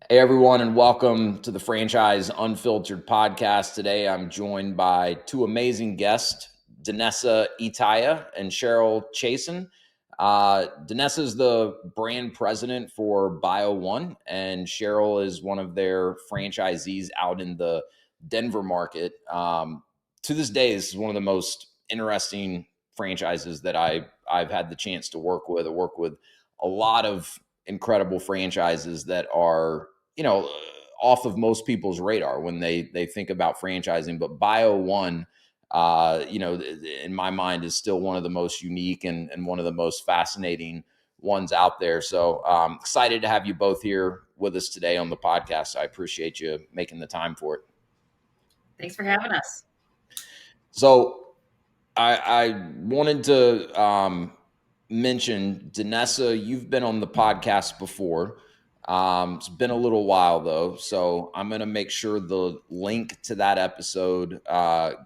Hey, everyone, and welcome to the Franchise Unfiltered podcast. Today, I'm joined by two amazing guests, Danessa Itaya and Cheryl Chason. Danessa is the brand president for BioOne, and Cheryl is one of their franchisees out in the Denver market. To this day, this is one of the most interesting franchises that I've had the chance to work with. I work with a lot of incredible franchises that are off of most people's radar when they think about franchising. But BioOne, in my mind, is still one of the most unique and one of the most fascinating ones out there. So excited to have you both here with us today on the podcast. I appreciate you making the time for it. Thanks for having us. So I wanted to mention, Danessa, you've been on the podcast before. It's been a little while though, so I'm going to make sure the link to that episode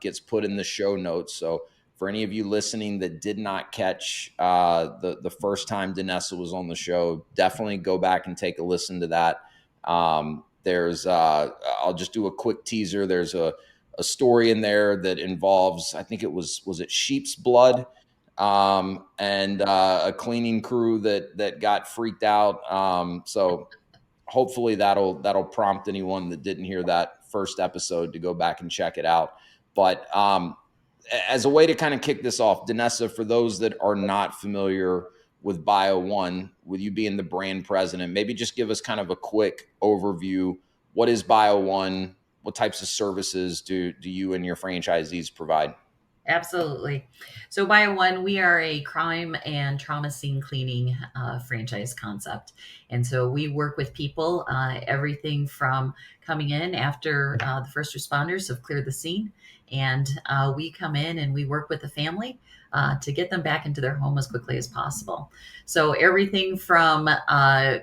gets put in the show notes. So for any of you listening that did not catch the first time Danessa was on the show, definitely go back and take a listen to that. I'll just do a quick teaser. There's a story in there that involves, I think it was it sheep's blood, and a cleaning crew that got freaked out. So hopefully that'll prompt anyone that didn't hear that first episode to go back and check it out. But as a way to kind of kick this off, Danessa, for those that are not familiar with BioOne, with you being the brand president, maybe just give us kind of a quick overview. What is BioOne? What types of services do you and your franchisees provide? Absolutely. So, BioOne, we are a crime and trauma scene cleaning franchise concept. And so we work with people, everything from coming in after the first responders have cleared the scene. And we come in and we work with the family to get them back into their home as quickly as possible. So, everything from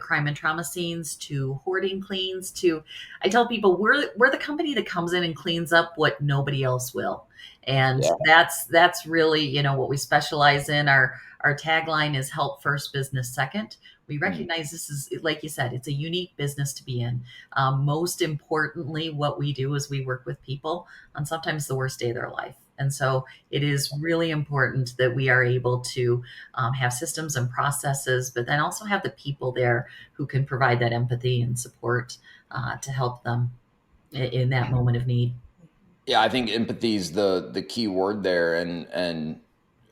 crime and trauma scenes to hoarding cleans to, I tell people, we're the company that comes in and cleans up what nobody else will. And Yeah, that's really, what we specialize in. Our tagline is help first, business second. We mm, recognize this is, like you said, it's a unique business to be in. Most importantly, what we do is we work with people on sometimes the worst day of their life. And so it is really important that we are able to have systems and processes, but then also have the people there who can provide that empathy and support to help them in that moment of need. yeah. I think empathy is the key word there, and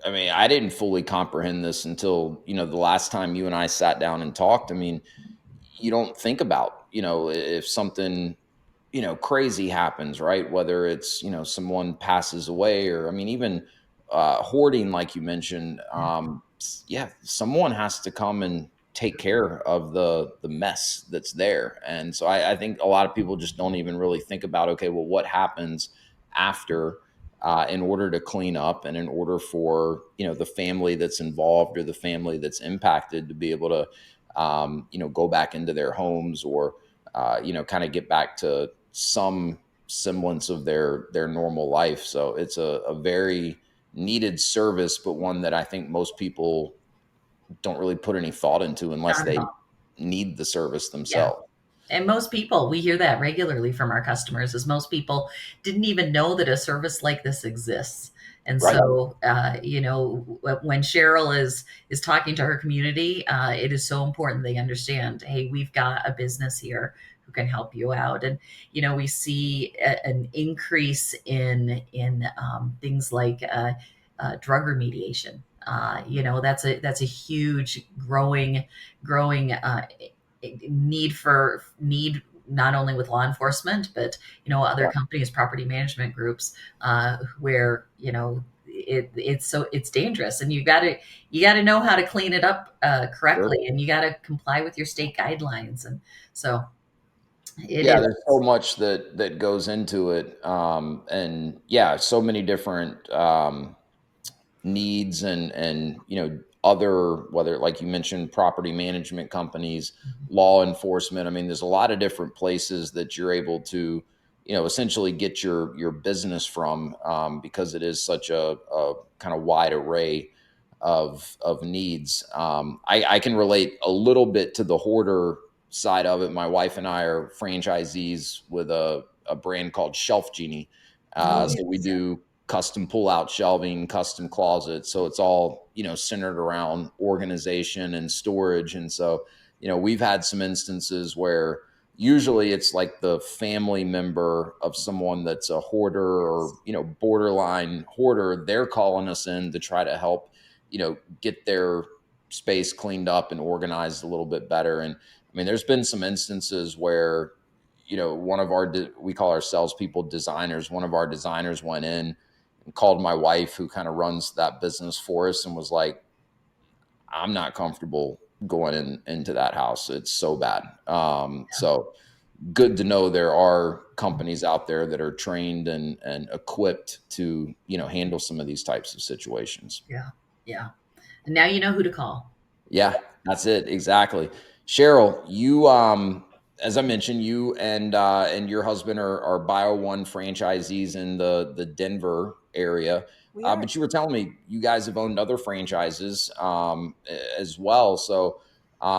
I mean, I didn't fully comprehend this until the last time you and I sat down and talked. I mean, you don't think about if something crazy happens, right? Whether it's someone passes away, or I mean, even hoarding, like you mentioned. Yeah, someone has to come and take care of the mess that's there. And so I think a lot of people just don't even really think about, okay, well, what happens after, in order to clean up, and in order for the family that's involved or the family that's impacted to be able to go back into their homes, or kind of get back to some semblance of their normal life. So it's a very needed service, but one that I think most people don't really put any thought into unless Not at they all. need the service Yeah. themselves. And most people, we hear that regularly from our customers, is most people didn't even know that a service like this exists. And Right. so, when Cheryl is talking to her community, it is so important they understand, hey, we've got a business here who can help you out. And we see an increase in things like drug remediation. That's a huge growing need not only with law enforcement, but other Yeah. companies, property management groups, where it's dangerous, and you got to know how to clean it up Sure. correctly, and you got to comply with your state guidelines, and so it Yeah, is. there's so much that goes into it, and yeah, so many different needs, and other, whether, like you mentioned, property management companies, law enforcement. I mean, there's a lot of different places that you're able to essentially get your business from, because it is such a kind of wide array of needs. I can relate a little bit to the hoarder side of it, my wife and I are franchisees with a brand called Shelf Genie. Oh, So we yes. do custom pull out shelving, custom closets. So it's all, centered around organization and storage. And so, we've had some instances where usually it's like the family member of someone that's a hoarder or, borderline hoarder. They're calling us in to try to help, get their space cleaned up and organized a little bit better. And I mean, there's been some instances where, one of our, we call our salespeople designers, one of our designers went in and called my wife, who kind of runs that business for us, and was like, I'm not comfortable going into that house. It's so bad. So good to know there are companies out there that are trained and equipped to, handle some of these types of situations. Yeah. Yeah. And now you know who to call. Yeah, that's it. Exactly. Cheryl, you as I mentioned, you and your husband are BioOne franchisees in the Denver area. We are. But you were telling me you guys have owned other franchises as well. So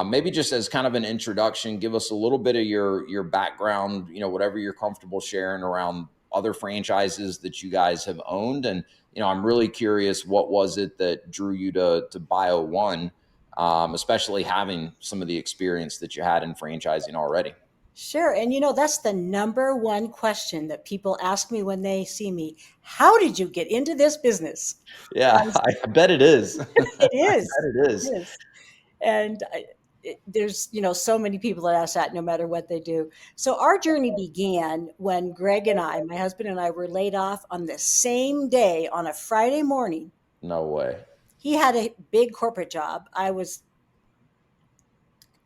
maybe just as kind of an introduction, give us a little bit of your background, whatever you're comfortable sharing around other franchises that you guys have owned. And, I'm really curious, what was it that drew you to BioOne? Especially having some of the experience that you had in franchising already. Sure. And that's the number one question that people ask me when they see me. How did you get into this business? Yeah, And I bet it is. I it is. bet it It is. is. And there's, so many people that ask that no matter what they do. So our journey began when Greg and I, my husband and I, were laid off on the same day on a Friday morning. No way. He had a big corporate job. I was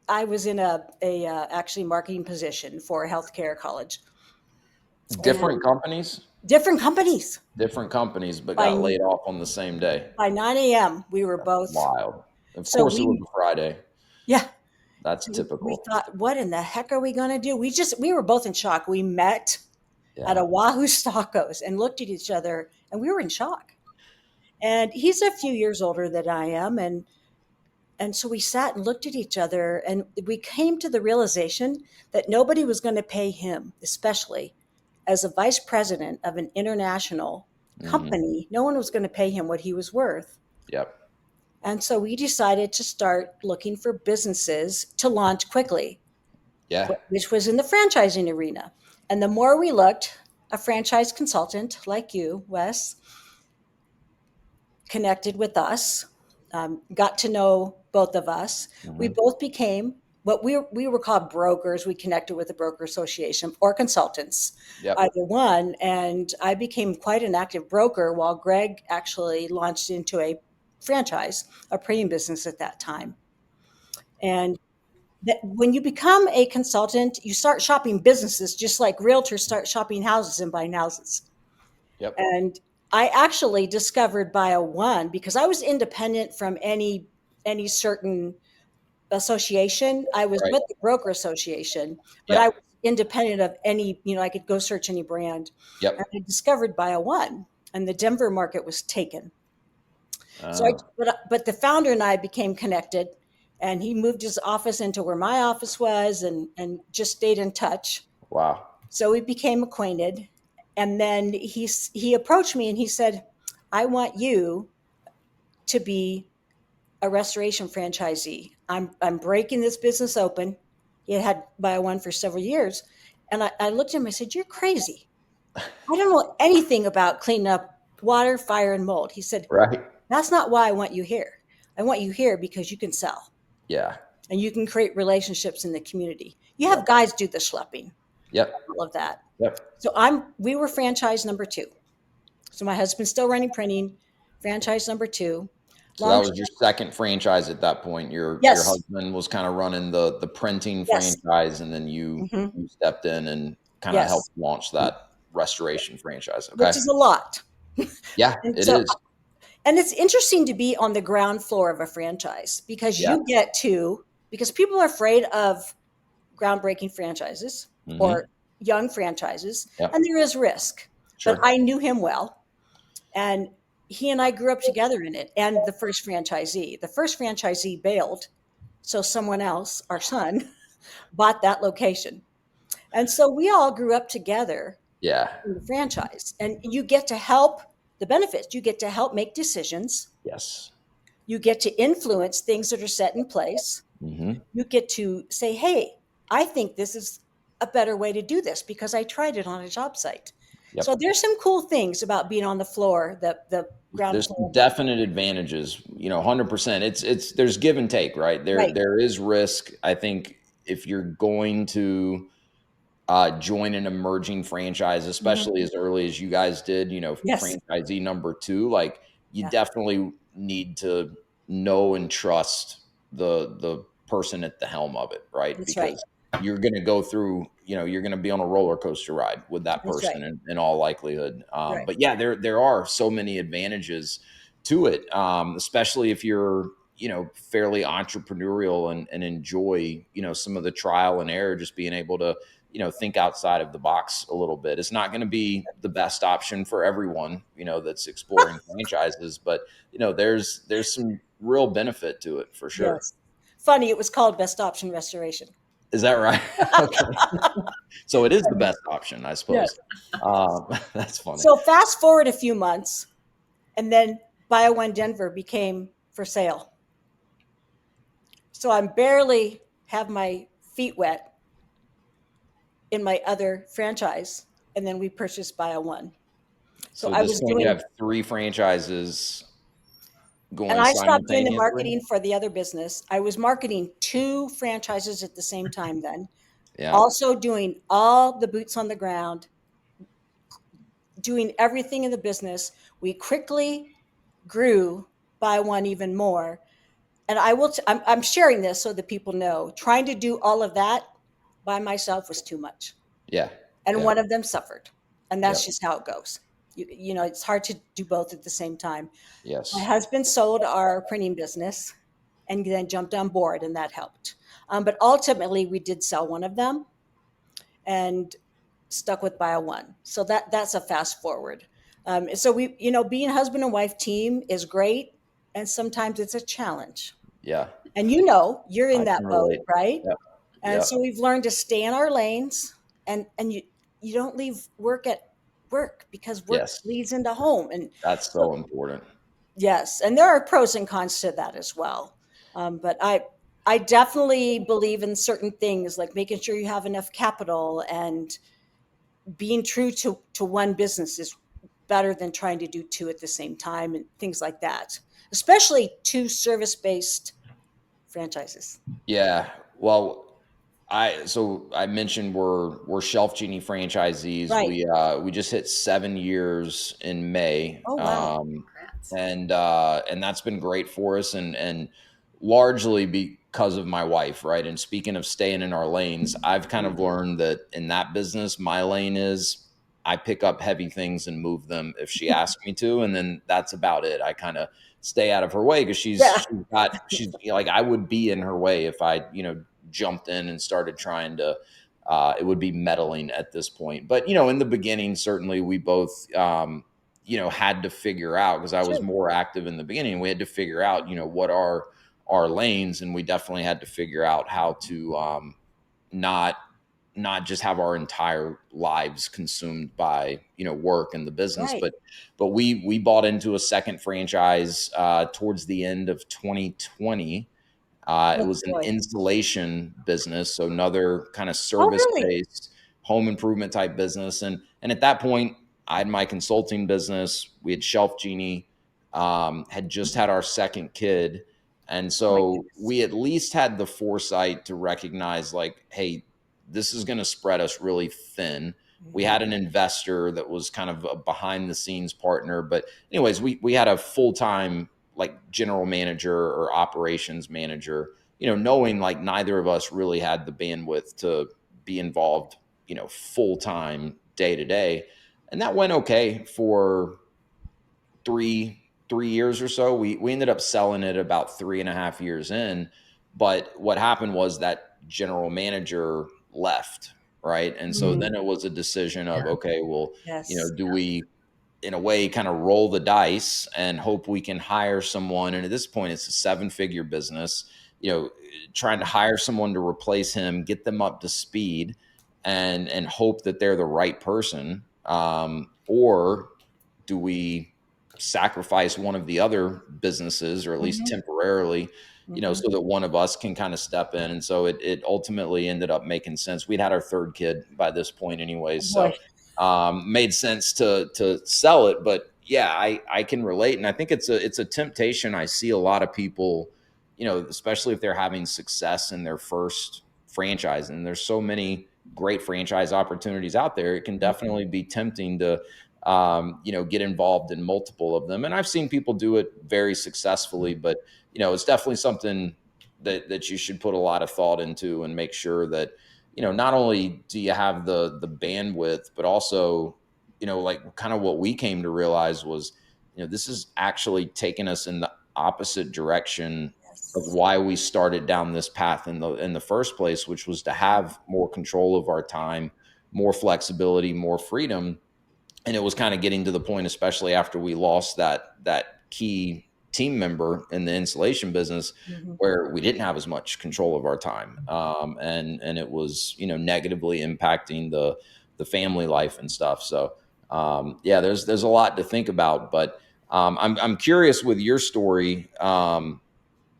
in a actually marketing position for a healthcare college Different and companies, different companies. but By got laid off on the same day. by 9 a.m. we were That's both. wild. Of So course, it was we, a Friday. yeah. That's So we typical. thought, what in the heck are we going to do? We were both in shock. We met at Yeah. a Wahoo Tacos and looked at each other, and we were in shock. And he's a few years older than I am, and so we sat and looked at each other, and we came to the realization that nobody was going to pay him, especially as a vice president of an international Hmm. company. No one was going to pay him what he was worth. Yep. And so we decided to start looking for businesses to launch quickly, Yeah. which was in the franchising arena. And the more we looked, a franchise consultant like you, Wes, connected with us, got to know both of us. We Hmm. both became what we were called brokers. We connected with the broker association or consultants, Yep. either one. And I became quite an active broker while Greg actually launched into a franchise, a printing business at that time. And that when you become a consultant, you start shopping businesses just like realtors start shopping houses and buying houses. Yep. And I actually discovered BioOne because I was independent from any certain association. I was Right. with the broker association, but I was Yep. independent of any, I could go search any brand. And Yep. I discovered BioOne, and the Denver market was taken. So Uh, but the founder and I became connected, and he moved his office into where my office was, and just stayed in touch. wow. So we became acquainted, and then he approached me and he said, "I want you to be a restoration franchisee. I'm breaking this business open." He had BioOne for several years, and I looked at him. I said, "You're crazy. I don't know anything about cleaning up water, fire, and mold." He said, Right. "That's not why I want you here. I want you here because you can sell Yeah. and you can create relationships in the community. You have Yep. guys do the schlepping, Yep. all of that." Yep. So we were franchise number two. So my husband's still running printing, franchise number two. So that Long, was your second franchise at that point. Your yes, husband was kind of running the printing yes, franchise, and then you hmm, you stepped in and kind of helped yes, launch that restoration franchise. which Okay. is a lot. Yeah, And it so, is. and it's interesting to be on the ground floor of a franchise because Yeah. because people are afraid of groundbreaking franchises or Hmm. young franchises, and Yep. there is risk. But Sure. I knew him well, and he and I grew up together in it. And the first franchisee bailed, so someone else, our son, bought that location. And so we all grew up together Yeah. in the franchise. And you get to help the benefits. You get to help make decisions. Yes. You get to influence things that are set in place. Hmm. You get to say, hey, I think this is a better way to do this because I tried it on a job site. So Yep. there's some cool things about being on the floor, the ground There's floor. definite advantages, 100%. It's there's give and take, right? There Right. there is risk. I think if you're going to join an emerging franchise, Mhm. especially as early as you guys did, Yes. franchisee number two, like you Yeah, definitely need to know and trust the person at the helm of it, right? that's right. Because you're going to go through, you're going to be on a roller coaster ride with that That's right. person in all likelihood. Right. But yeah, there are so many advantages to it, especially if you're fairly entrepreneurial and enjoy some of the trial and error, just being able to think outside of the box a little bit. It's not going to be the best option for everyone, that's exploring franchises, but there's some real benefit to it for sure. Yes. Funny, it was called Best Option Restoration. Is that right? Okay. So it is the best option, I Yes. suppose. That's funny. So fast forward a few months, and then BioOne Denver became for sale. So I'm barely have my feet wet in my other franchise, and then we purchased BioOne. So So at I this was point, you doing, have three franchises and going I stopped doing the simultaneously. marketing for the other business. I was marketing two franchises at the same time then, Yeah. also doing all the boots on the ground, doing everything in the business. We quickly grew BioOne even more. And I'm sharing this so that people know trying to do all of that by myself was too much. Yeah. And Yeah. one of them suffered. And Yeah. that's just how it goes. It's hard to do both at the same time. My Yes. husband sold our printing business and then jumped on board, and that helped. But ultimately, we did sell one of them and stuck with BioOne. So that's a fast forward. So being husband and wife team is great, and sometimes it's a challenge. Yeah. And you're in I that can boat, relate. right? Yep. And Yep. so we've learned to stay in our lanes, and you don't leave work at work because work Yes. leads into home. And That's so so important. yes, and there are pros and cons to that as well. But I definitely believe in certain things like making sure you have enough capital and being true to one business is better than trying to do two at the same time and things like that, especially two service based franchises. Yeah. Well, I mentioned we're Shelf Genie franchisees. Right. We just hit 7 years in May. Oh, wow. Congrats. And that's been great for us, and largely because of my wife, right? And speaking of staying in our lanes, I've kind of learned that in that business, my lane is I pick up heavy things and move them if she asks me to, and then that's about it. I kind of stay out of her way because Yeah. she's like, I would be in her way if I jumped in and started trying to. It would be meddling at this point, but in the beginning, certainly we both had to figure out, because I was Sure. more active in the beginning. We had to figure out, what are our lanes, and we definitely had to figure out how to not not just have our entire lives consumed by work and the business, Right. but we bought into a second franchise towards the end of 2020. It Oh, was an boy. installation business, so another kind of Oh, service really? based home improvement type business. And at that point, I had my consulting business. We had Shelf Genie, had just had our second kid, and Oh, my so goodness. we at least had the foresight to recognize, like, hey, this is going to spread us really thin. We Mhm. had an investor that was kind of a behind the scenes partner, but anyways, we had a full time like general manager or operations manager, knowing like neither of us really had the bandwidth to be involved, full time day to day. And that went okay for three years or so. We ended up selling it about 3.5 years in. But what happened was that general manager left, right? And so Mm, then it was a decision of, Yeah. okay, well, yes. do we in a way kind of roll the dice and hope we can hire someone? And at this point, it's a 7-figure business. trying to hire someone to replace him, get them up to speed, and hope that they're the right person, or do we sacrifice one of the other businesses, or at least Mhm. temporarily, Mhm. so that one of us can kind of step in? And so it ultimately ended up making sense. We'd had our third kid by this point anyway, Oh boy. so made sense to sell it. But yeah, I can relate, and I think it's a temptation. I see a lot of people, especially if they're having success in their first franchise, and there's so many great franchise opportunities out there. It can Mhm. definitely be tempting to get involved in multiple of them. And I've seen people do it very successfully, but it's definitely something that you should put a lot of thought into and make sure that, not only do you have the bandwidth, but also, like kind of what we came to realize was, this is actually taking us in the opposite direction of Yes. why we started down this path in the first place, which was to have more control of our time, more flexibility, more freedom. And it was kind of getting to the point, especially after we lost that key team member in the insulation business, Mhm. where we didn't have as much control of our time, and it was negatively impacting the family life and stuff. So yeah, there's a lot to think about, but I'm curious with your story.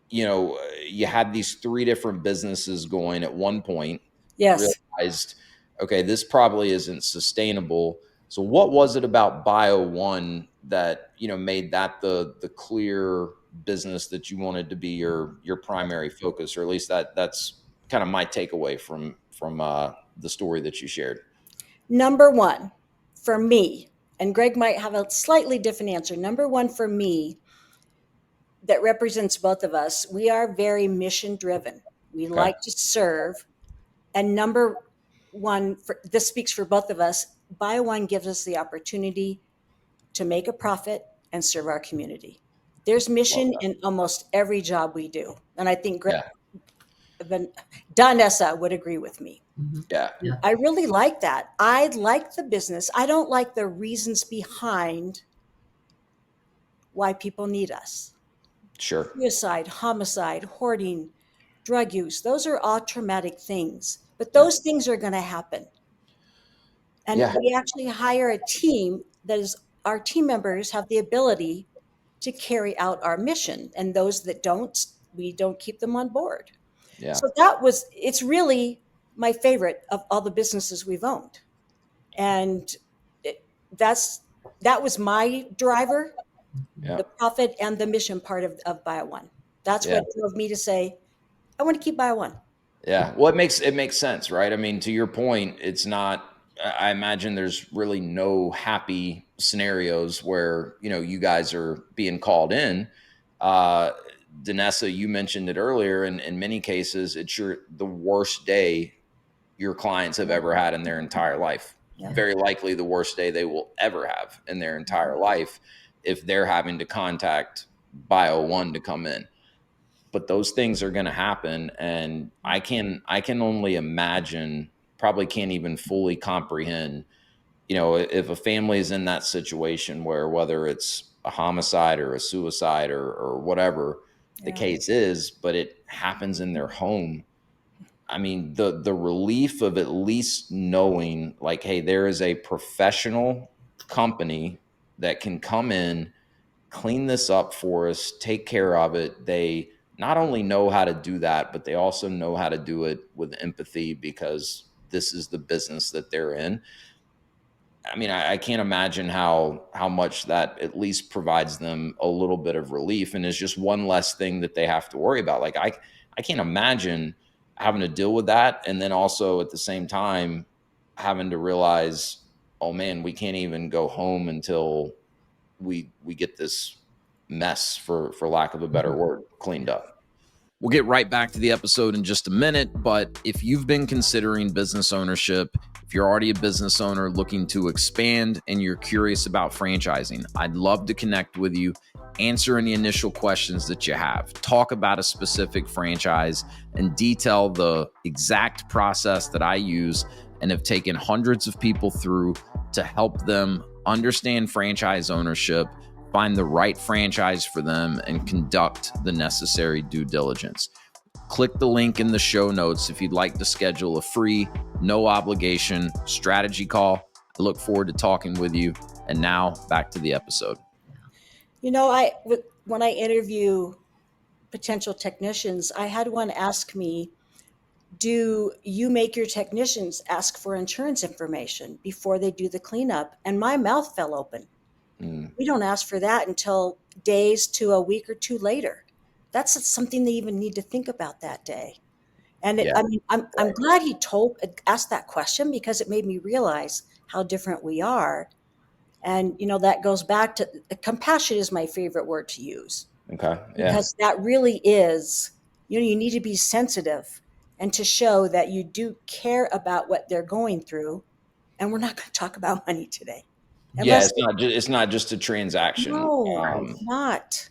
You had these three different businesses going at one point, Yes. realized, okay, this probably isn't sustainable. So what was it about BioOne that, made that the clear business that you wanted to be your primary focus, or at least that's kind of my takeaway from the story that you shared. Number one for me, and Greg might have a slightly different answer. Number one for me, that represents both of us, we are very mission driven. We Okay. like to serve. And number one, this speaks for both of us, BioOne gives us the opportunity to make a profit and serve our community. There's Love mission that. in almost every job we do. And I think Greg, Yeah. Danessa would agree with me. Mhm. Yeah. Yeah. I really like that. I like the business. I don't like the reasons behind why people need us. Sure. Suicide, homicide, hoarding, drug use, those are all traumatic things. But Yeah. those things are going to happen. And Yeah. we actually hire a team that is, our team members have the ability to carry out our mission. And those that don't, we don't keep them on board. Yeah. So it's really my favorite of all the businesses we've owned. And it, that's, that was my driver, Yeah. the profit and the mission part of BioOne. That's Yeah. what drove me to say, I want to keep BioOne. Yeah. Well, it makes sense, right? I mean, to your point, it's not. I imagine there's really no happy scenarios where you guys are being called in. Uh, Danessa, you mentioned it earlier. In many cases, it's the worst day your clients have Yeah, ever had in their entire life. yeah. Yeah. Very likely the worst day they will ever have in their entire life if they're having to contact BioOne to come in. But those things are going to happen, and I can only imagine, probably can't even fully comprehend, if a family is in that situation where, whether it's a homicide or a suicide, or whatever the Yeah. case is, but it happens in their home. I mean, the relief of at least knowing, like, hey, there is a professional company that can come in, clean this up for us, take care of it. They not only know how to do that, but they also know how to do it with empathy, because this is the business that they're in. I mean, I can't imagine how much that at least provides them a little bit of relief, and is just one less thing that they have to worry about. Like, I can't imagine having to deal with that, and then also at the same time having to realize, oh man, we can't even go home until we get this mess, for lack of a better Mhm. word, cleaned up. We'll get right back to the episode in just a minute, but if you've been considering business ownership, if you're already a business owner looking to expand and you're curious about franchising, I'd love to connect with you, answer any initial questions that you have, talk about a specific franchise, and detail the exact process that I use and have taken hundreds of people through to help them understand franchise ownership, find the right franchise for them, and conduct the necessary due diligence. Click the link in the show notes if you'd like to schedule a free, no obligation strategy call. I look forward to talking with you. And now back to the episode. When I interview potential technicians, I had one ask me, do you make your technicians ask for insurance information before they do the cleanup? And my mouth fell open. We don't ask for that until days to a week or two later. That's something they even need to think about that day. And Yeah. I mean, I'm glad he asked that question, because it made me realize how different we are. And that goes back to compassion is my favorite word to use, Okay. Yeah. because that really is, you need to be sensitive and to show that you do care about what they're going through. And we're not going to talk about money today, Yeah. unless It's not just a transaction. no, it's not.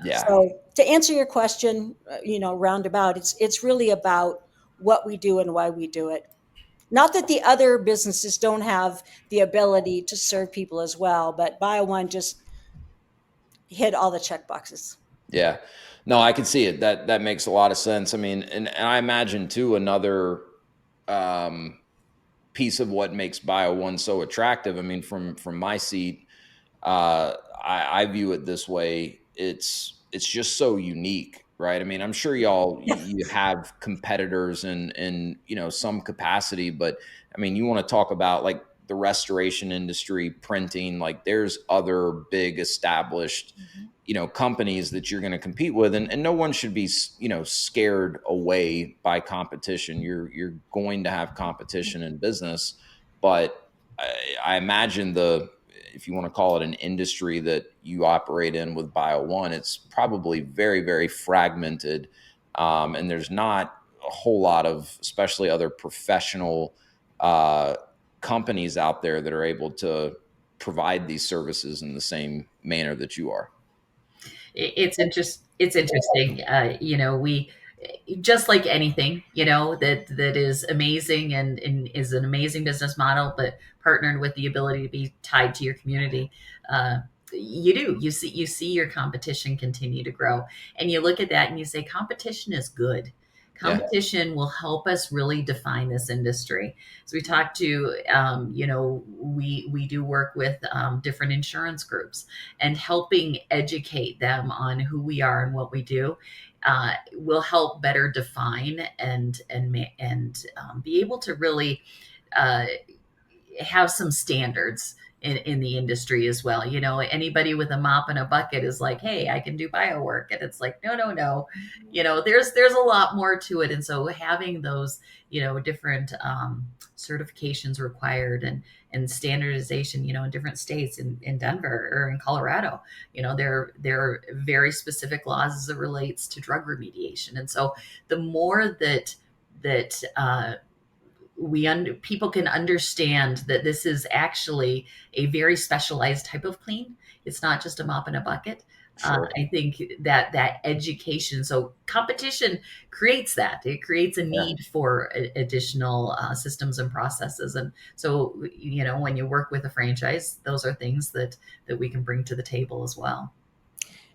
Yeah. So to answer your question, roundabout, it's really about what we do and why we do it. Not that the other businesses don't have the ability to serve people as well, but BioOne just hit all the check boxes. Yeah. No, I can see it. That makes a lot of sense. I mean, and I imagine too, another um, piece of what makes BioOne so attractive. I mean, from my seat, I view it this way. It's just so unique, right? I mean, I'm sure you have competitors in some capacity, but I mean, you want to talk about like the restoration industry, printing, like there's other big established companies that you're going to compete with, and no one should be scared away by competition. You're going to have competition in business, but I imagine if you want to call it an industry that you operate in with BioOne, it's probably very, very fragmented. And there's not a whole lot of, especially other professional uh, companies out there that are able to provide these services in the same manner that you are. It's interesting. We just like anything, that is amazing and is an amazing business model, but partnered with the ability to be tied to your community. Uh, you see your competition continue to grow, and you look at that and you say competition is good. Yeah. Competition will help us really define this industry. So we talked to, we do work with different insurance groups, and helping educate them on who we are and what we do will help better define and be able to really uh, have some standards in the industry as well. Anybody with a mop and a bucket is like, hey, I can do bio work. And it's like, no, no, no. There's a lot more to it. And so having those, different certifications required and standardization, in different states, in Denver or in Colorado, there are very specific laws as it relates to drug remediation. And so the more that people can understand that this is actually a very specialized type of clean. It's not just a mop and a bucket. Sure. I think that education, so competition creates that. It creates a Yeah. need for additional systems and processes. And so, when you work with a franchise, those are things that we can bring to the table as well.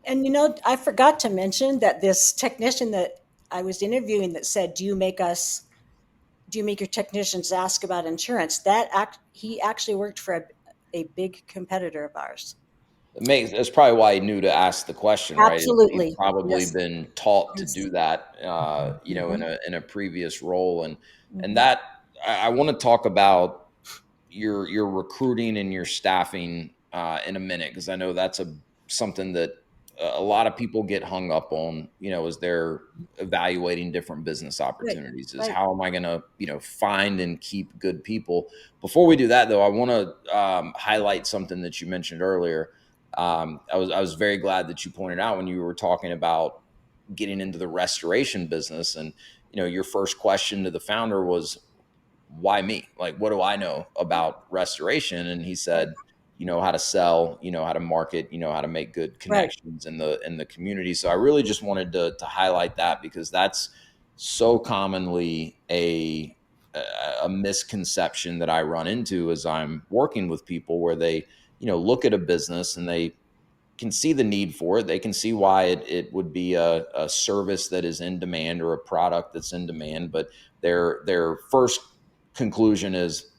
And I forgot to mention that this technician that I was interviewing that said, do you make your technicians ask about insurance? He actually worked for a big competitor of ours. That's probably why he knew to ask the question, right? He's Absolutely. probably Yes. been taught to Yes. do that, in Mhm. a previous role, and Mhm. that I want to talk about your recruiting and your staffing in a minute, because I know that's something that a lot of people get hung up on. As they're evaluating different business Right. opportunities, is Right. how am I going to find and keep good people. Before we do that, though, I want to highlight something that you mentioned earlier. I was very glad that you pointed out when you were talking about getting into the restoration business, and your first question to the founder was, why me? Like, what do I know about restoration? And he Right. said, you know how to sell, you know how to market, you know how to make good Right. connections in the community. So I really just wanted to highlight that, because that's so commonly a misconception that I run into as I'm working with people, where they look at a business and they can see the need for it. They can see why it would be a service that is in demand or a product that's in demand. But their first conclusion is,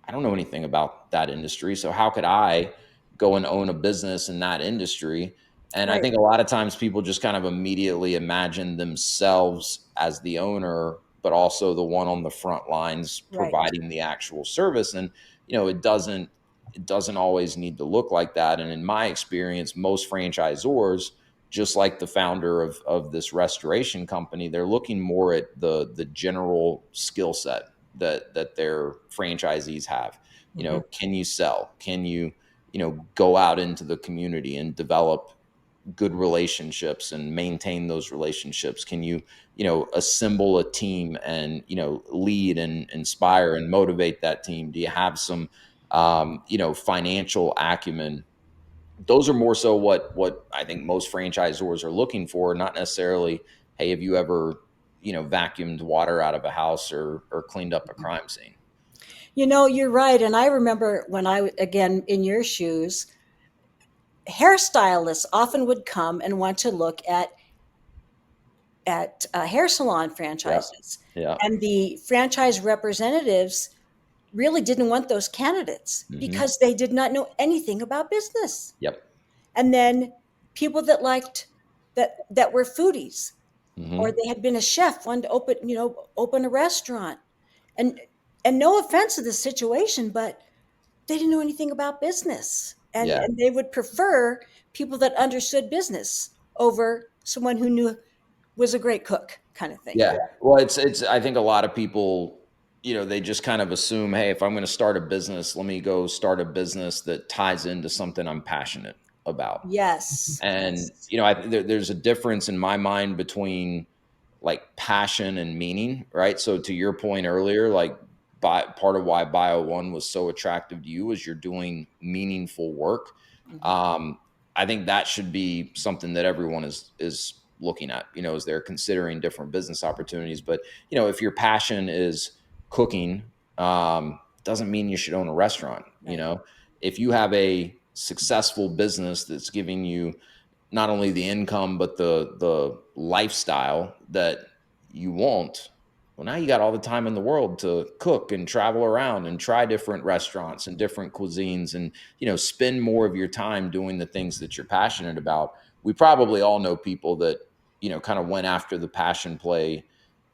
I don't know anything about that industry. So how could I go and own a business in that industry? And I Right. think a lot of times people just kind of immediately imagine themselves as the owner, but also the one on the front lines Right. providing the actual service. And, it doesn't always need to look like that. And in my experience, most franchisors, just like the founder of this restoration company, they're looking more at the general skill set that their franchisees have. Mhm. Can you sell? Can you, go out into the community and develop good relationships and maintain those relationships? Can you, assemble a team and, lead and inspire and motivate that team? Do you have some, financial acumen? Those are more so what I think most franchisors are looking for, not necessarily, hey, have you ever, vacuumed water out of a house or cleaned up a crime scene? You're right. And I remember when again, in your shoes, hairstylists often would come and want to look at hair salon Yeah. franchises. Yeah. And the franchise representatives really didn't want those candidates Hmm. because they did not know anything about business. Yep. And then people that liked that were foodies, or Hmm. they had been a chef, wanted to open a restaurant. And and no offense to the situation, but they didn't know anything about business. And Yeah. and they would prefer people that understood business over someone who knew was a great cook kind of thing. Yeah. Well, it's I think a lot of people, they just kind of assume, hey, if I'm going to start a business, let me go start a business that ties into something I'm passionate about. Yes. And, Yes. there's a difference in my mind between like passion and meaning, right? So to your point earlier, like part of why BioOne was so attractive to you is you're doing meaningful work. Mhm. Um, I think that should be something that everyone is looking at, as they're considering different business opportunities. But if your passion is cooking, doesn't mean you should own a restaurant. Right. If you have a successful business that's giving you not only the income but the lifestyle that you want, well, now you got all the time in the world to cook and travel around and try different restaurants and different cuisines and spend more of your time doing the things that you're passionate about. We probably all know people that kind of went after the passion play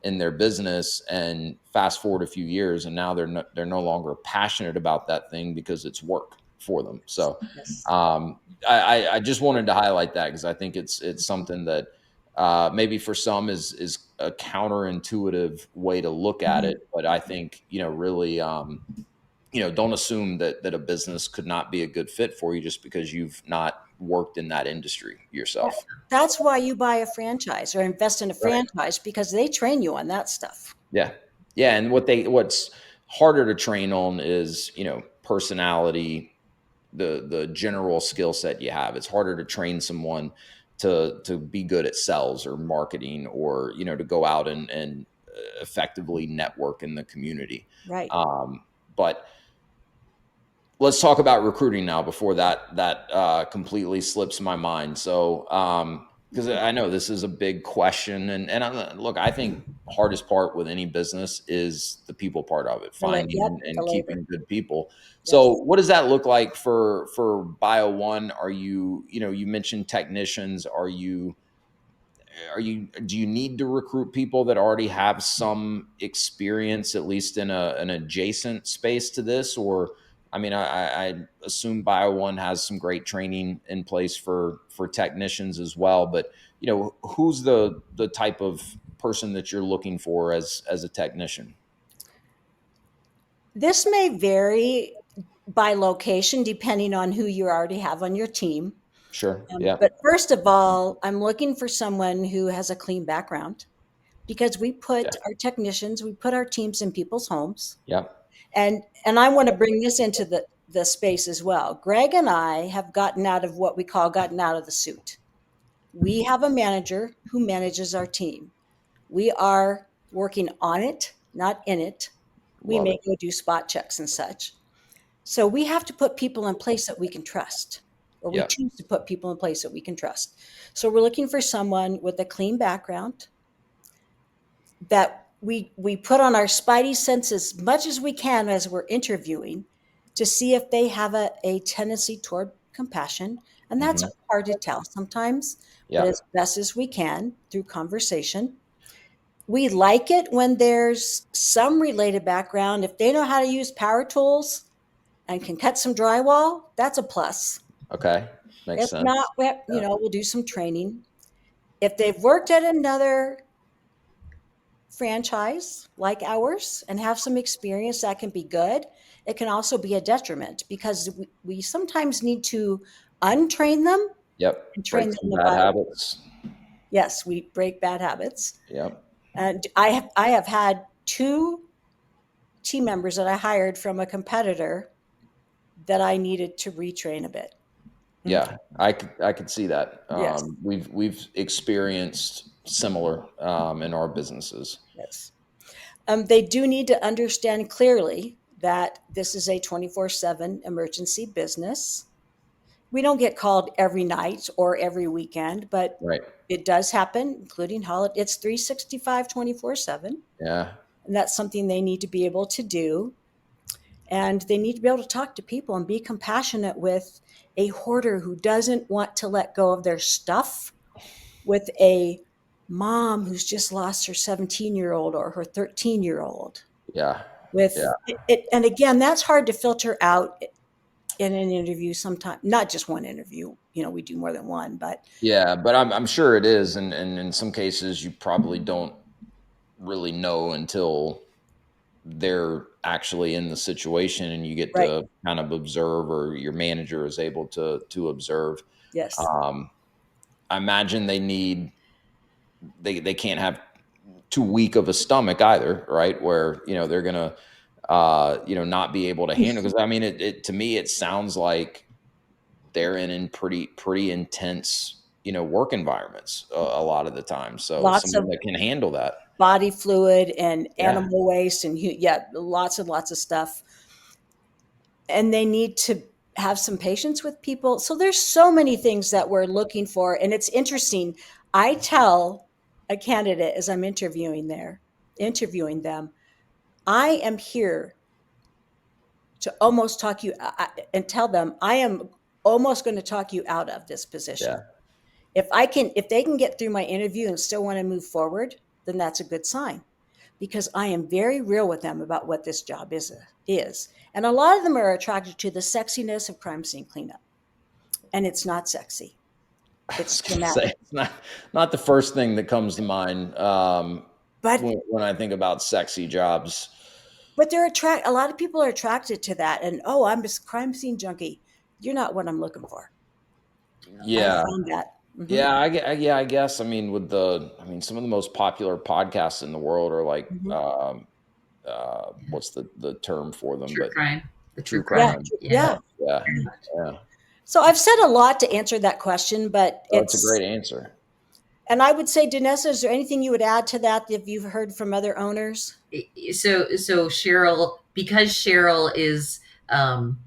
in their business, and fast forward a few years and now they're no longer passionate about that thing because it's work for them. So Yes. um, I just wanted to highlight that because I think it's something that maybe for some is a counterintuitive way to look at Mhm. it, but I think really don't assume that a business could not be a good fit for you just because you've not worked in that industry yourself. That's why you buy a franchise or invest in a Right. franchise, because they train you on that stuff. Yeah. Yeah. And what's harder to train on is personality, the general skill set you have. It's harder to train someone to be good at sales or marketing, or to go out and effectively network in the community. Right. But let's talk about recruiting now before that completely slips my mind. So because I know this is a big question, and look, I think hardest part with any business is the people part of it, finding Yep, the and labor. keeping good people. So Yes. what does that look like for BioOne? Are you mentioned technicians? Do you need to recruit people that already have some experience, at least in an adjacent space to this? Or I mean, I assume BioOne has some great training in place for technicians as well. But who's the type of person that you're looking for as a technician? This may vary by location depending on who you already have on your team. Sure. Yeah. But first of all, I'm looking for someone who has a clean background, because Yeah. we put our teams in people's homes. Yeah. And I want to bring this into the space as well. Greg and I have gotten out of the suit. We have a manager who manages our team. We are working on it, not in it. We Love may it. go do spot checks and such. So we have to put people in place that we can trust. or we Yep. choose to put people in place that we can trust. So we're looking for someone with a clean background that we put on our spidey sense as much as we can as we're interviewing to see if they have a tendency toward compassion. And that's Hmm. hard to tell sometimes, but Yeah. as best as we can through conversation. We like it when there's some related background. If they know how to use power tools and can cut some drywall, that's a plus. Okay. Makes If not, sense. Yeah. we'll do some training. If they've worked at another franchise like ours and have some experience, that can be good. It can also be a detriment because we sometimes need to untrain them and Yep. train Break them some bad about, habits. yes, we break bad habits. Yep. And I have had two team members that I hired from a competitor that I needed to retrain a bit. Mhm. Yeah, I could see that. Yes, We've experienced similar in our businesses. yes. They do need to understand clearly that this is a 24/7 emergency business. We don't get called every night or every weekend, but Right. it does happen, including holiday. It's 365, 24/7. Yeah. And that's something they need to be able to do. And they need to be able to talk to people and be compassionate with a hoarder who doesn't want to let go of their stuff, with a mom who's just lost her 17-year-old or her 13-year-old. Yeah. With Yeah. it, and again, that's hard to filter out in an interview sometimes, not just one interview. We do more than one, but Yeah. But I'm sure it is, and in some cases you probably don't really know until they're actually in the situation and you get right. to kind of observe, or your manager is able to observe. Yes. Um, I imagine they can't have too weak of a stomach either, right? Where they're gonna not be able to handle, because I mean it to me it sounds like they're in pretty intense work environments a lot of the time. So Lots somebody of that can handle that. body fluid and Yeah. animal waste and yeah, lots and lots of stuff. And they need to have some patience with people. So there's so many things that we're looking for. And it's interesting. I tell a candidate as I'm interviewing them, I am here to almost talk you and tell them I am almost going to talk you out of this position. Yeah. If they can get through my interview and still want to move forward, then that's a good sign, because I am very real with them about what this job is. And a lot of them are attracted to the sexiness of crime scene cleanup, and it's not sexy. I It's was gonna say traumatic. it's not the first thing that comes to mind But when I think about sexy jobs. they're a lot of people are attracted to that, and oh, I'm just crime scene junkie. You're not what I'm looking for. I Yeah. found that. Hmm. Yeah, I guess. I mean, I mean, some of the most popular podcasts in the world are like, Hmm. what's the term for them? True But crime. The true true Yeah, crime. crime. Yeah. yeah. Yeah, Very much. yeah. So I've said a lot to answer that question, but Oh, it's a great answer. and I would say, Danessa, is there anything you would add to that if you've heard from other owners? So Cheryl, because Cheryl is um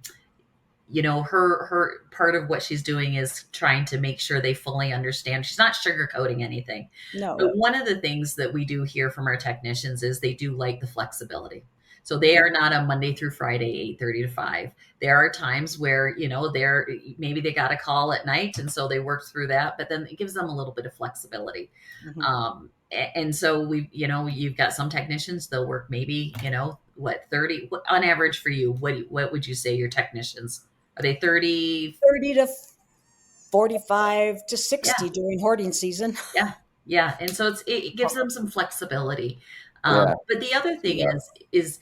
her part of what she's doing is trying to make sure they fully understand. She's not sugarcoating anything. No. But one of the things that we do hear from our technicians is they do like the flexibility. So they are not a Monday through Friday 8:30 to 5. There are times where, they're maybe they got a call at night and so they work through that, but then it gives them a little bit of flexibility. Mhm. And so you've got some technicians, they'll work maybe, 30 on average for you. What would you say your technicians are? They 30? 30 to 45 to Yeah, 60 during hoarding season. yeah, yeah. And so it gives them some flexibility. Yeah, But the other thing yeah, is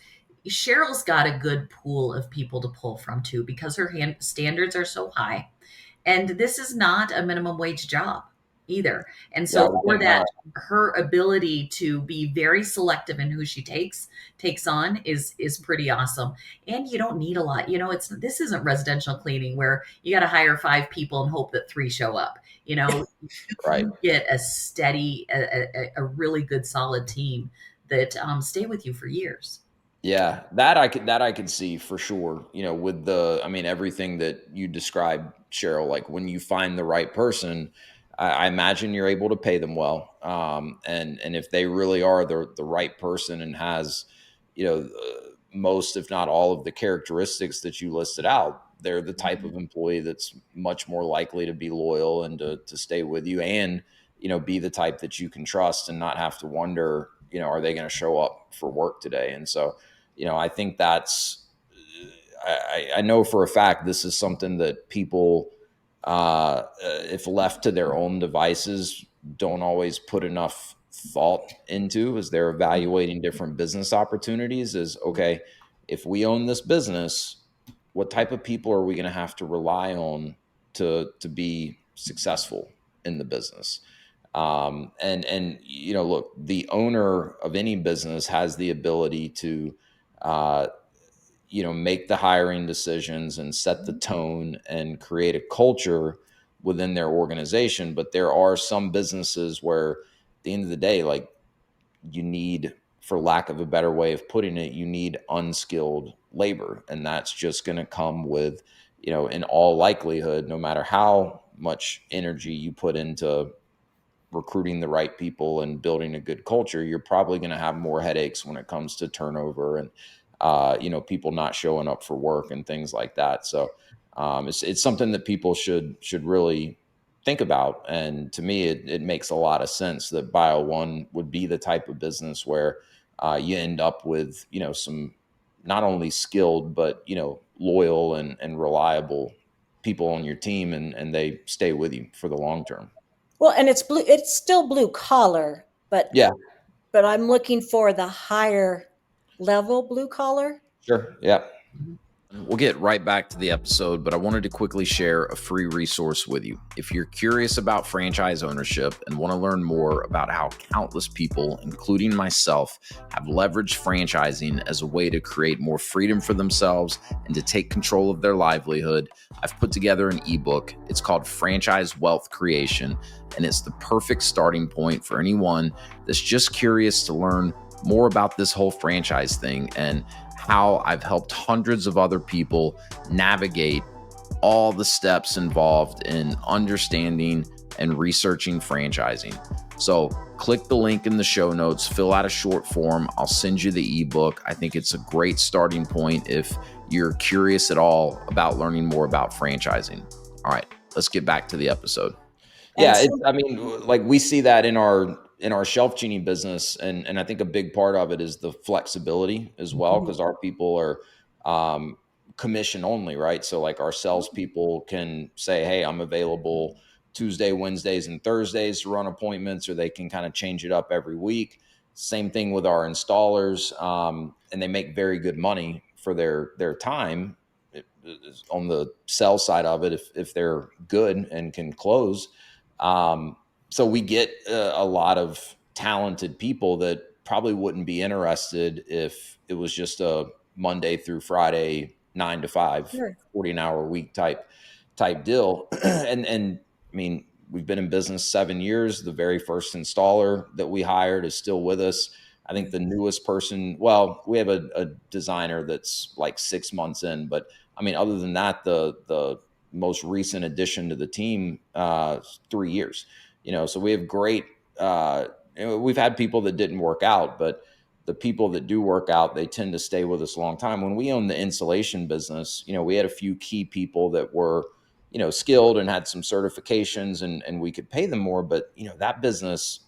Cheryl's got a good pool of people to pull from too, because her standards are so high. And this is not a minimum wage job either. And yeah. I so would for think that, not. her ability to be very selective in who she takes on is pretty awesome. And you don't need a lot. This isn't residential cleaning where you got to hire 5 people and hope that 3 show up. Right. You get a steady, a really good, solid team that stay with you for years. Yeah, that I could see for sure. You know, with I mean, everything that you described, Cheryl. Like when you find the right person, I imagine you're able to pay them well. And if they really are the right person and has, most if not all of the characteristics that you listed out, they're the type of employee that's much more likely to be loyal and to stay with you, and be the type that you can trust and not have to wonder, are they going to show up for work today? And so I think I know for a fact this is something that people, if left to their own devices, don't always put enough thought into as they're evaluating different business opportunities. Is okay, if we own this business, what type of people are we going to have to rely on to be successful in the business? And look, the owner of any business has the ability to uh, make the hiring decisions and set the tone and create a culture within their organization. But there are some businesses where at the end of the day, like, you need, for lack of a better way of putting it, you need unskilled labor, and that's just going to come with, in all likelihood, no matter how much energy you put into recruiting the right people and building a good culture, you're probably going to have more headaches when it comes to turnover and people not showing up for work and things like that. So it's something that people should really think about. And to me, it makes a lot of sense that BioOne would be the type of business where you end up with some not only skilled but loyal and reliable people on your team, and they stay with you for the long term. Well, and it's still blue collar, Yeah, but I'm looking for the higher level blue collar. sure. Yeah. Mhm. We'll get right back to the episode, but I wanted to quickly share a free resource with you. If you're curious about franchise ownership and want to learn more about how countless people, including myself, have leveraged franchising as a way to create more freedom for themselves and to take control of their livelihood, I've put together an ebook. It's called Franchise Wealth Creation, and it's the perfect starting point for anyone that's just curious to learn more about this whole franchise thing and how I've helped hundreds of other people navigate all the steps involved in understanding and researching franchising. So click the link in the show notes, fill out a short form. I'll send you the ebook. I think it's a great starting point if you're curious at all about learning more about franchising. All right, let's get back to the episode. And Yeah, so, I mean, like, we see that in our shelf genie business, and I think a big part of it is the flexibility as well, mhm. because our people are um, commission only, right? So like our salespeople can say, "Hey, I'm available Tuesday, Wednesdays, and Thursdays to run appointments," or they can kind of change it up every week. Same thing with our installers, and they make very good money for their time on the sell side of it if they're good and can close. So we get a lot of talented people that probably wouldn't be interested if it was just a Monday through Friday, 9 to 5, Sure. 40 an hour week type deal. And I mean, we've been in business 7 years. The very first installer that we hired is still with us. I think the newest person, well, we have a designer that's like 6 months in, but I mean, other than that, the most recent addition to the team, 3 years. So we have great. We've had people that didn't work out, but the people that do work out, they tend to stay with us a long time. When we owned the insulation business, we had a few key people that were, skilled and had some certifications, and we could pay them more. But that business,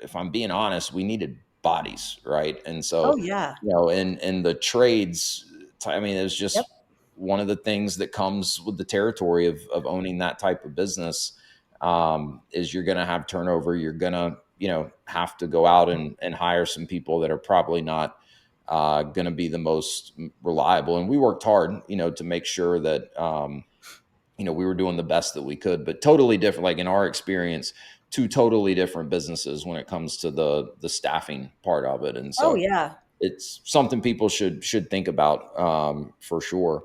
if I'm being honest, we needed bodies, right? And Oh so, yeah. in the trades, I mean, it's Yep. just one of the things that comes with the territory of owning that type of business, is you're going to have turnover. You're going to, have to go out and hire some people that are probably not going to be the most reliable. And we worked hard, to make sure that, we were doing the best that we could, but totally different. Like in our experience, two totally different businesses when it comes to the staffing part of it. And Oh so yeah. it's something people should think about, for sure.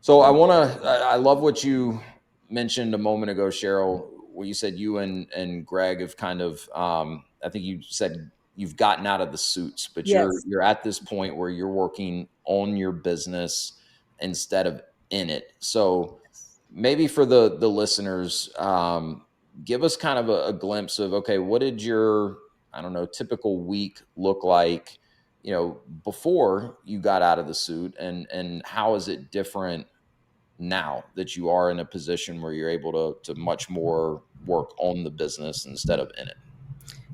So Oh, I love what you mentioned a moment ago, Cheryl, where you said you and Greg have kind of, I think you said you've gotten out of the suits, but Yes. you're at this point where you're working on your business instead of in it. So maybe for the listeners, give us kind of a glimpse of, okay, what did your, I don't know, typical week look like, before you got out of the suit, and how is it different now that you are in a position where you're able to much more work on the business instead of in it?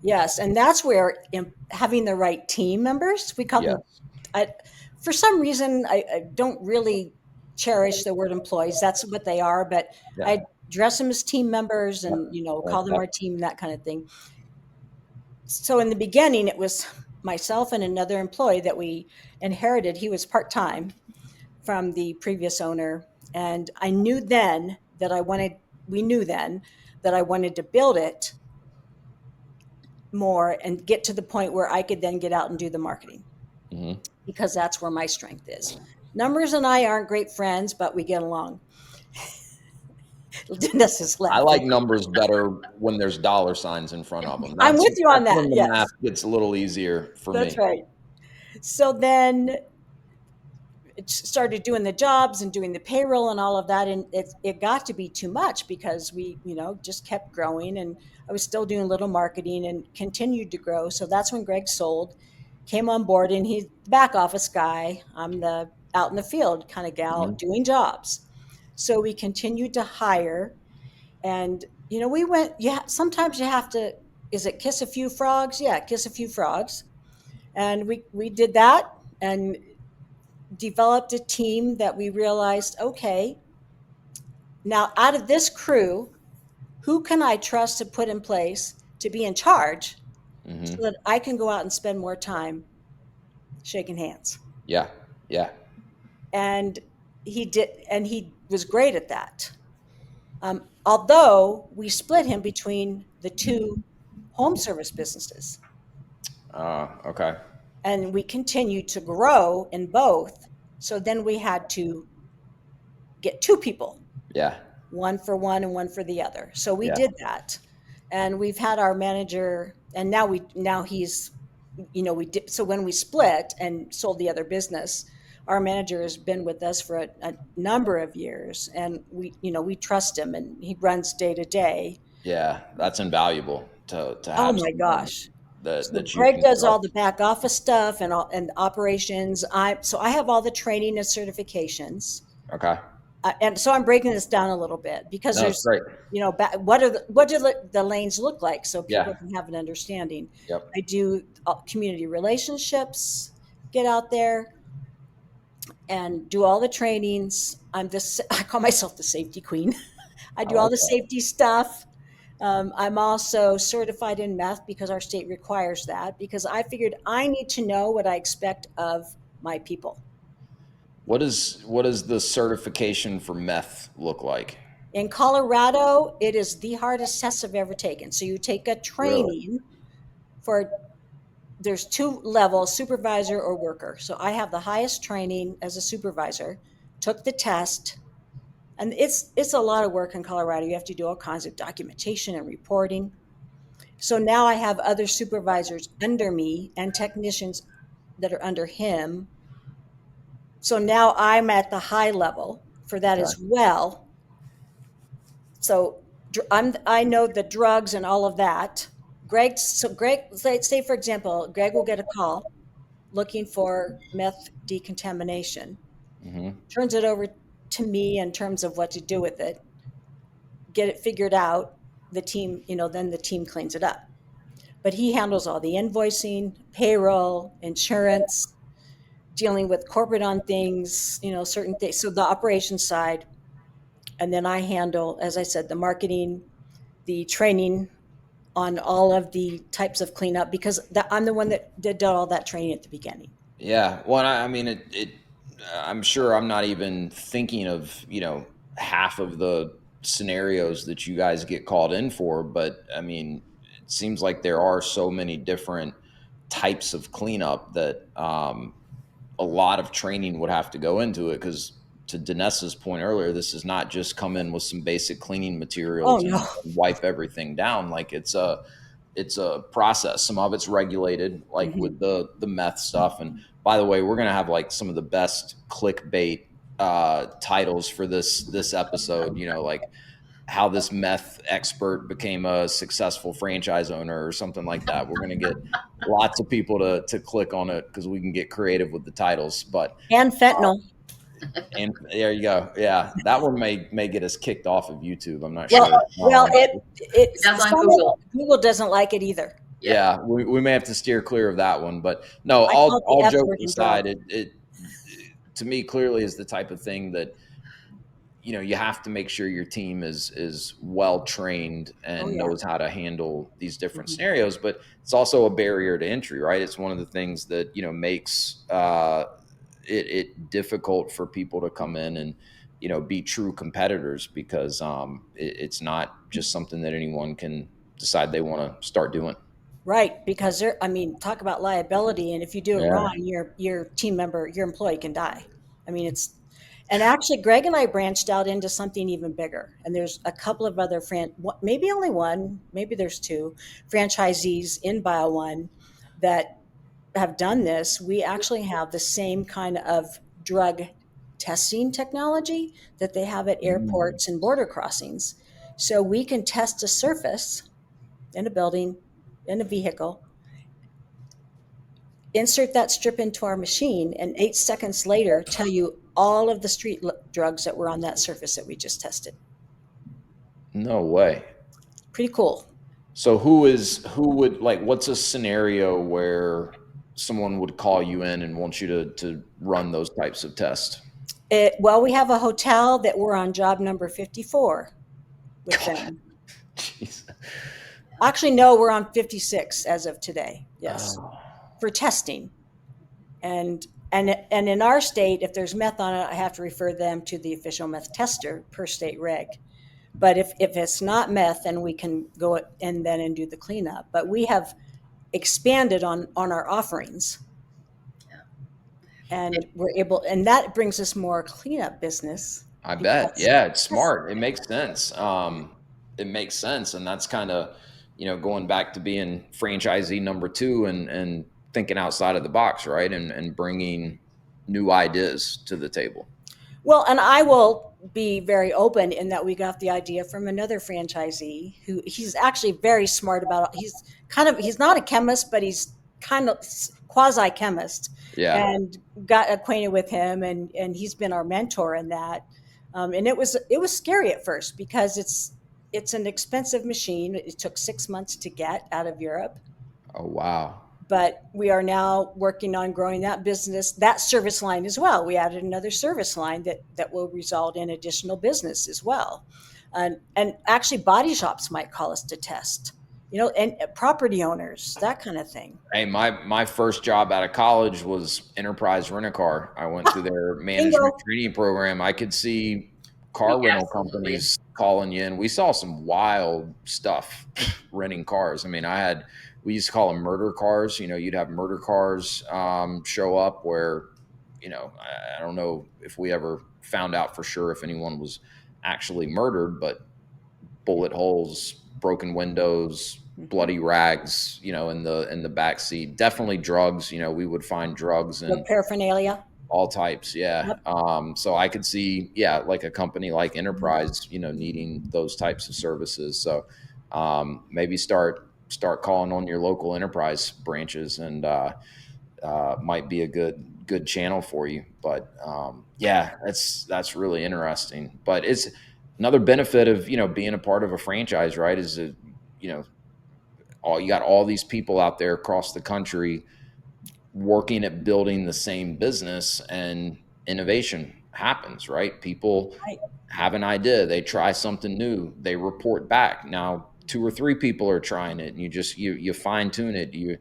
Yes, and that's where having the right team members, we call them. Yes. I, for some reason, I don't really cherish the word employees. That's what they are, but Yeah. I dress them as team members, Yep. and Yep. call them Yep. our team, that kind of thing. So in the beginning, it was myself and another employee that we inherited. He was part time from the previous owner, and I knew then that I wanted. We knew then that I wanted to build it more and get to the point where I could then get out and do the marketing, Hmm. because that's where my strength is. Numbers and I aren't great friends, but we get along. Dennis is I like laughing. numbers better when there's dollar signs in front of them. I'm with you on That's that. when the math Yes, gets a little easier for that's me. right. So then it started doing the jobs and doing the payroll and all of that, and it got to be too much because we just kept growing, and I was still doing little marketing and continued to grow. So that's when Greg sold, came on board, and he's the back office guy. I'm the out in the field kind of gal Hmm. doing jobs. So we continued to hire, and we went. Yeah, sometimes you have to. Is it kiss a few frogs? Yeah, kiss a few frogs, and we did that, and developed a team that we realized, okay, now out of this crew, who can I trust to put in place to be in charge so Hmm. that I can go out and spend more time shaking hands? Yeah. Yeah. And he did, and he was great at that. Although we split him between the two home service businesses, Okay. and we continued to grow in both. So then we had to get two people, Yeah. one for one and one for the other. So we Yeah. did that. And we've had our manager, and now he's, we did. So when we split and sold the other business, our manager has been with us for a number of years, and we trust him, and he runs day to day. Yeah. That's invaluable to Oh have my someone gosh. that So that you Greg can does all the trust. back office stuff and operations. I have all the training and certifications. Okay. And so I'm breaking this down a little bit because No, it's there's, great. what do the lanes look like so people Yeah. can have an understanding. Yep. I do community relationships, get out there and do all the trainings. I call myself the safety queen. I I do all like the that. safety stuff. I'm also certified in meth because our state requires that, because I figured I need to know what I expect of my people. What does the certification for meth look like? In Colorado, it is the hardest test I've ever taken. So you take a Really? training for, there's two levels, supervisor or worker. So I have the highest training as a supervisor, took the test, and it's a lot of work in Colorado. You have to do all kinds of documentation and reporting. So now I have other supervisors under me and technicians that are under him. So now I'm at the high level for that Okay. as well. So I know the drugs and all of that. Greg, say for example, Greg will get a call looking for meth decontamination, Hmm. turns it over to me in terms of what to do with it, get it figured out. The team, then the team cleans it up. But he handles all the invoicing, payroll, insurance, dealing with corporate on things, certain things. So the operations side. And then I handle, as I said, the marketing, the training on all of the types of cleanup, because I'm the one that did all that training at the beginning. Yeah. Well, I mean, I'm sure I'm not even thinking of, half of the scenarios that you guys get called in for, but I mean, it seems like there are so many different types of cleanup that a lot of training would have to go into it. Because to Danessa's point earlier, this is not just come in with some basic cleaning Oh materials no. and wipe everything down. Like, it's it's a process. Some of it's regulated, like Mhm. with the meth stuff. And by the way, we're gonna have like some of the best clickbait titles for this episode. You know, like how this meth expert became a successful franchise owner or something like that. We're gonna get lots of people to click on it because we can get creative with the titles. But And uh, fentanyl. and there you go. Yeah, that one may get us kicked off of YouTube. I'm not Well, sure. it's That's on some of Google. Google doesn't like it either. Yeah. Yeah, we may have to steer clear of that one. But no, I call it the all F jokes word in aside, drugs. it to me clearly is the type of thing that you have to make sure your team is well trained Oh and yeah. knows how to handle these different Mhm. scenarios. But it's also a barrier to entry, right? It's one of the things that makes it difficult for people to come in and be true competitors because it's not just something that anyone can decide they want to start doing. Right, because I mean, talk about liability, and if you do it wrong, Yeah. your team member, your employee can die. I mean, and actually, Greg and I branched out into something even bigger. And there's a couple of other maybe only one, maybe there's two franchisees in BioOne that have done this. We actually have the same kind of drug testing technology that they have at Mm. airports and border crossings. So we can test a surface in a building, in a vehicle, insert that strip into our machine, and 8 seconds later tell you all of the drugs that were on that surface that we just tested. No way. Pretty cool. So who would like what's a scenario where someone would call you in and want you to run those types of tests? Well, we have a hotel that we're on job number 54 with God, them. jeez. Actually, no, we're on 56 as of today. Yes, Oh, for testing. And in our state, if there's meth on it, I have to refer them to the official meth tester per state reg. But if it's not meth, then we can go and do the cleanup. But we have expanded on our offerings, and we're able, and that brings us more cleanup business I bet. because Yeah, it's smart. It makes sense. It makes sense, and that's kind of going back to being franchisee number two and thinking outside of the box, right? And bringing new ideas to the table. well, and I will be very open in that we got the idea from another franchisee who he's actually very smart about. He's not a chemist, but he's kind of quasi chemist, Yeah. and got acquainted with him, and he's been our mentor in that. And it was scary at first because it's an expensive machine. It took 6 months to get out of Europe, Oh wow. but we are now working on growing that business, that service line as well. We added another service line that will result in additional business as well. And actually body shops might call us to test, and property owners, that kind of thing. Hey, my first job out of college was Enterprise Rent a Car. I went through their management Bingo. training program. I could see We car rental absolutely. companies calling you in. We saw some wild stuff renting cars. I mean, we used to call them murder cars. You'd have murder cars show up where, I don't know if we ever found out for sure if anyone was actually murdered, but bullet holes, broken windows, Mhm. bloody rags, in the back seat. Definitely drugs. We would find drugs The and paraphernalia. all types. Yeah. Yep. So I could see, yeah, like a company like Enterprise, needing those types of services. So maybe start calling on your local Enterprise branches and might be a good channel for you. But yeah, that's really interesting. But it's another benefit of being a part of a franchise, right? Is that you know you got all these people out there across the country working at building the same business, and innovation happens, right? People Right. have an idea, they try something new, they report back. Now two or three people are trying it, and you fine tune it, you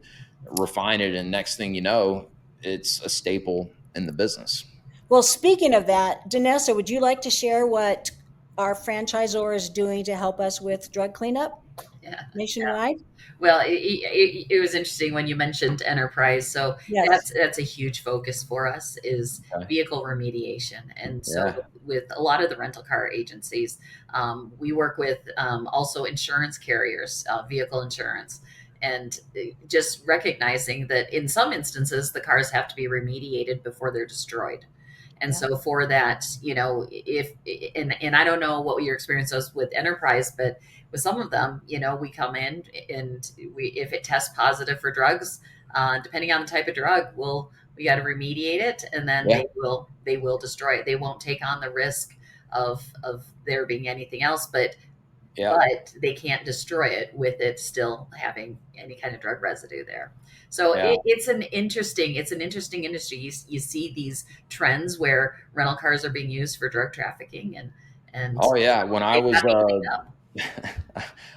refine it, and next thing you know, it's a staple in the business. Well, speaking of that, Danessa, would you like to share what our franchisor is doing to help us with drug cleanup Yeah. nationwide? Well, it was interesting when you mentioned enterprise. So Yes. that's a huge focus for us is Okay. vehicle remediation. And so Yeah. with a lot of the rental car agencies, we work with also insurance carriers, vehicle insurance. and just recognizing that in some instances the cars have to be remediated before they're destroyed. And Yeah. so for that, if and I don't know what your experience was with Enterprise, but with some of them, we come in and we if it tests positive for drugs, depending on the type of drug, we got to remediate it, and then Yeah. they will destroy it. They won't take on the risk of there being anything else, Yeah. but they can't destroy it with it still having any kind of drug residue there. So Yeah. it's an interesting industry. You see these trends where rental cars are being used for drug trafficking, and Oh yeah. When I they've got was, to be cleaned up.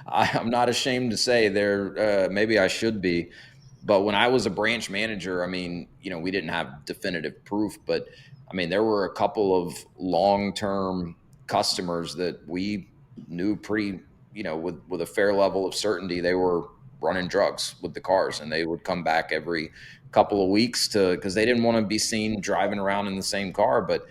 I'm not ashamed to say there, maybe I should be, but when I was a branch manager, I mean, we didn't have definitive proof, but I mean, there were a couple of long-term customers that we knew pretty, with a fair level of certainty, they were running drugs with the cars, and they would come back every couple of weeks because they didn't want to be seen driving around in the same car, but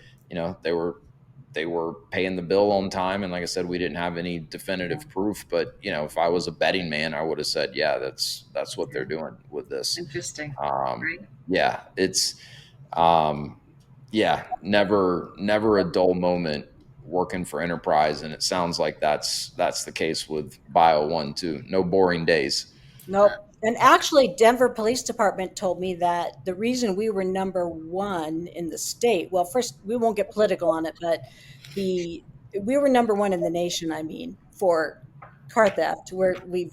they were paying the bill on time, and like I said, we didn't have any Yeah, definitive proof, but if I was a betting man, I would have said, yeah, that's what yeah. they're doing with this. Interesting, um right? yeah, it's um yeah, never a dull moment working for Enterprise, and it sounds like that's the case with BioOne too. No boring days. Nope. And actually, Denver Police Department told me that the reason we were number one in the state, well, first, we won't get political on it, but the we were number one in the nation, I mean, for car theft, where we've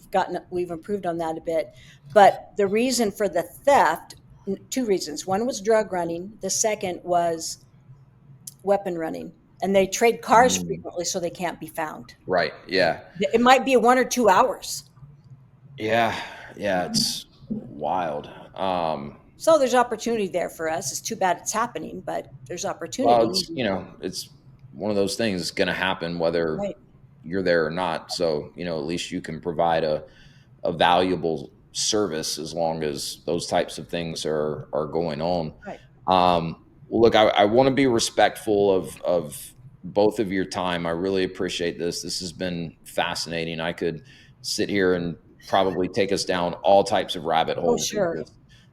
improved on that a bit. But the reason for the theft, two reasons. One was drug running, the second was weapon running. And they trade cars Mm, frequently so they can't be found. right. Yeah. It might be 1 or 2 hours. Yeah. Yeah. It's wild. So there's opportunity there for us. It's too bad it's happening, but there's Well, opportunity. it's one of those things. It's going to happen whether Right, you're there or not. So, at least you can provide a valuable service as long as those types of things are going on. right. Well, look, I want to be respectful of both of your time. I really appreciate this. This has been fascinating. I could sit here and probably take us down all types of rabbit Oh, holes with sure. this.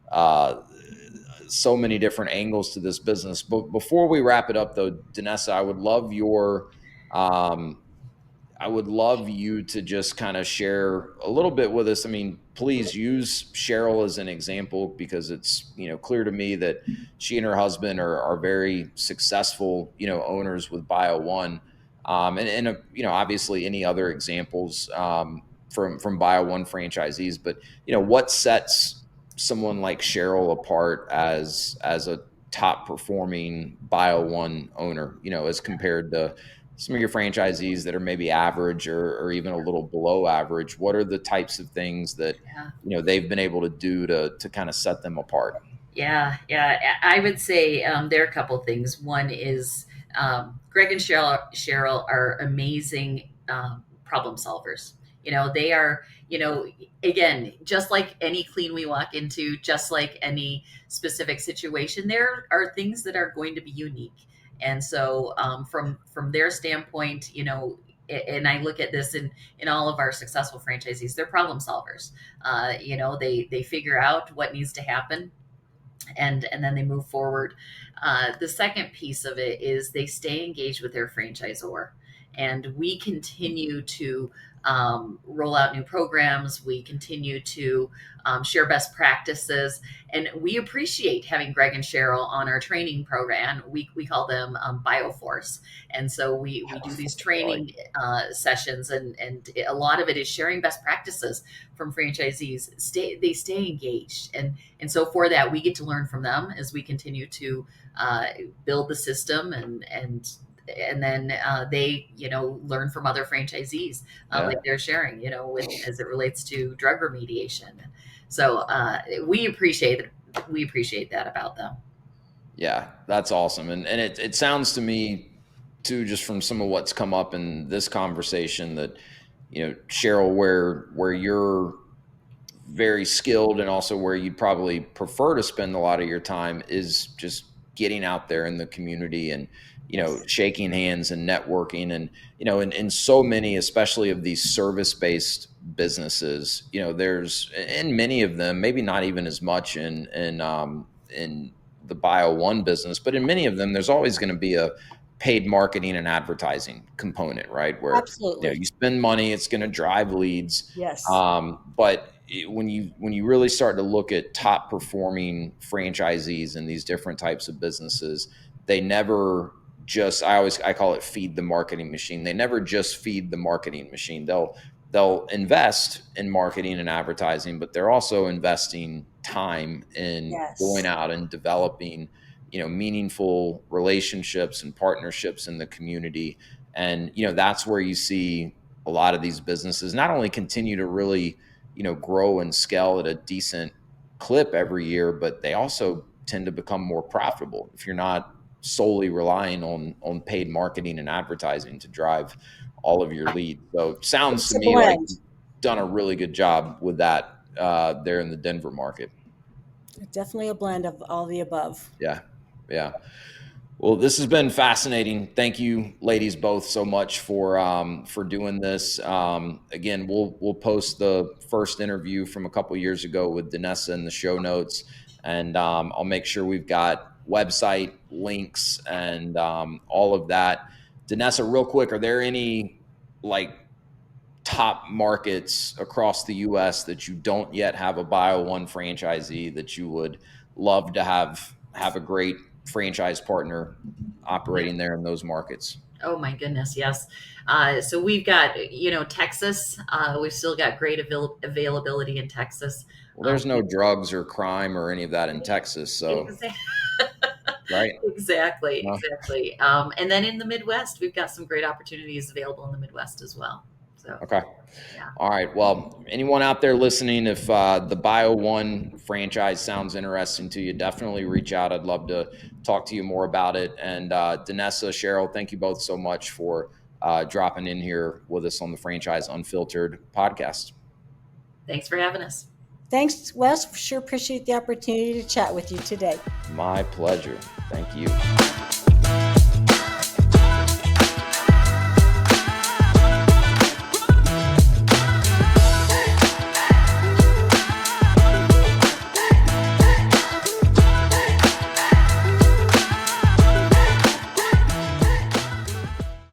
Uh, so many different angles to this business. But before we wrap it up, though, Danessa, um, I would love you to just kind of share a little bit with us. I mean, please use Cheryl as an example because it's, clear to me that she and her husband are very successful, owners with BioOne. And obviously any other examples from BioOne franchisees. But, what sets someone like Cheryl apart as a top performing BioOne owner, as compared to some of your franchisees that are maybe average or even a little below average? What are the types of things that Yeah. they've been able to do to kind of set them apart? Yeah, yeah. I would say there are a couple of things. One is Greg and Cheryl are amazing problem solvers. They are, again, just like any clean we walk into, just like any specific situation, there are things that are going to be unique. And so, from their standpoint, and I look at this in all of our successful franchisees, they're problem solvers. They figure out what needs to happen, and then they move forward. The second piece of it is they stay engaged with their franchisor, and we continue to roll out new programs. We continue to share best practices, and we appreciate having Greg and Cheryl on our training program. We call them BioForce, and so we do these Like, training sessions, and a lot of it is sharing best practices from franchisees. They stay engaged, and so for that, we get to learn from them as we continue to build the system, and then they learn from other franchisees, yeah. like they're sharing, with as it relates to drug remediation. So we appreciate that about them. Yeah, that's awesome. And it sounds to me too, just from some of what's come up in this conversation, that, Cheryl, where you're very skilled and also where you'd probably prefer to spend a lot of your time is just getting out there in the community and, shaking hands and networking. And, in so many, especially of these service-based businesses, there's, in many of them, maybe not even as much in the BioOne business, but in many of them, there's always going to be a paid marketing and advertising component, right? Where, Absolutely. you spend money, it's going to drive leads. Yes. But when you really start to look at top performing franchisees in these different types of businesses, they never just, I call it feed the marketing machine. They never just feed the marketing machine. They'll invest in marketing and advertising, but they're also investing time in going Yes. out and developing, meaningful relationships and partnerships in the community. And, that's where you see a lot of these businesses not only continue to really, grow and scale at a decent clip every year, but they also tend to become more profitable if you're not solely relying on paid marketing and advertising to drive all of your leads. So it sounds It's to a me like blend. you've done a really good job with that there in the Denver market. Definitely a blend of all the above. Yeah. Yeah. Well, this has been fascinating. Thank you, ladies, both so much for doing this. Again, we'll post the first interview from a couple years ago with Danessa in the show notes, and I'll make sure we've got website links and all of that. Danessa, real quick, are there any like top markets across the U.S. that you don't yet have a BioOne franchisee that you would love to have a great franchise partner operating there in those markets? Oh my goodness, yes. So we've got, Texas. We've still got great availability in Texas. Well, there's no We- drugs or crime or any of that in Texas, so Exa- right? Exactly, No? exactly. And then in the Midwest, we've got some great opportunities available in the Midwest as well. So, Okay. yeah. All right. Well, anyone out there listening, if the BioOne franchise sounds interesting to you, definitely reach out. I'd love to talk to you more about it. And Danessa, Cheryl, thank you both so much for dropping in here with us on the Franchise Unfiltered podcast. Thanks for having us. Thanks, Wes. Sure appreciate the opportunity to chat with you today. My pleasure. Thank you.